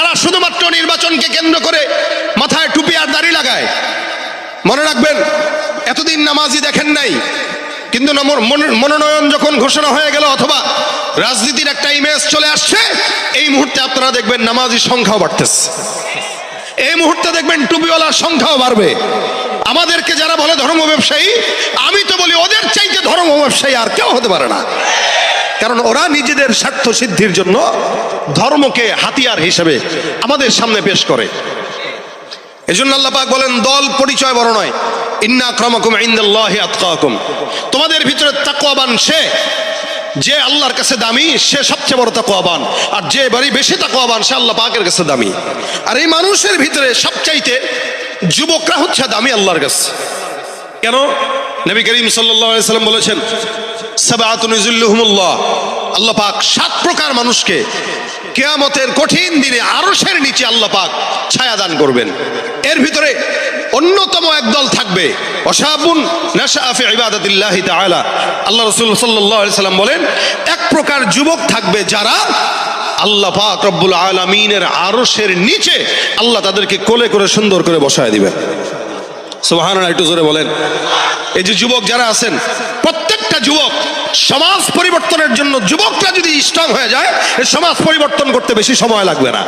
এরা শুধুমাত্র নির্বাচনকে কেন্দ্র করে মাথায় টুপি আর দাড়ি লাগায়। মনে রাখবেন, এতদিন নামাজি দেখেন নাই, কিন্তু মনোনয়ন যখন ঘোষণা হয়ে গেল অথবা রাজনীতির একটা ইমেজ চলে আসছে, এই মুহূর্তে আপনারা দেখবেন নামাজির সংখ্যাও বাড়তেছে, এই মুহূর্তে দেখবেন টুপিওয়ালার সংখ্যাও বাড়বে। আমাদেরকে যারা বলে ধর্ম ব্যবসায়ী, আমি তো বলি ওদের চাইতে ধর্ম ব্যবসায়ী আর কেউ হতে পারে না। কারণ ওরা নিজেদের স্বার্থ সিদ্ধির জন্য ধর্মকে হাতিয়ার হিসেবে আমাদের সামনে পেশ করে। এজন্য আল্লাহ পাক বলেন, দল পরিচয় বড় নয়, ইন্না আক্রামাকুম ইনদাল্লাহি আতকাকুম। তোমাদের ভিতরে তাকওয়াবান সে যে আল্লাহর কাছে দামি, সে সবচেয়ে বড় তাকওয়াবান। আর যে বাড়ি বেশি তাকওয়াবান সে আল্লাহ পাকের কাছে দামি। আর এই মানুষের ভিতরে সবচাইতে যুবকরা হচ্ছে দামি আল্লাহর কাছে। কেন? নবী করিম সাল্লাল্লাহু আলাইহি সাল্লাম বলেছেন, সাবআতুন ইযিল্লুহুমুল্লাহ, আল্লাহ পাক 7 প্রকার মানুষকে কিয়ামতের কঠিন দিনে আরশের নিচে আল্লাহ পাক ছায়া দান করবেন। এর ভিতরে অন্যতম একদল থাকবে ওয়াশাবুন নাশআ ফি ইবাদাতিল্লাহি তাআলা। আল্লাহ রাসূল সাল্লাল্লাহু আলাইহি সাল্লাম বলেন, এক প্রকার যুবক থাকবে যারা আল্লাহ পাক রব্বুল আলামিনের আরশের নিচে আল্লাহ তাদেরকে কোলে করে সুন্দর করে বসায় দিবেন। সুবহানাল্লাহ, একটু জোরে বলেন। এই যে যুবক যারা আছেন, প্রত্যেকটা যুবক সমাজ পরিবর্তনের জন্য, যুবকরা যদি স্ট্রং হয়ে যায়, এই সমাজ পরিবর্তন করতে বেশি সময় লাগবে না।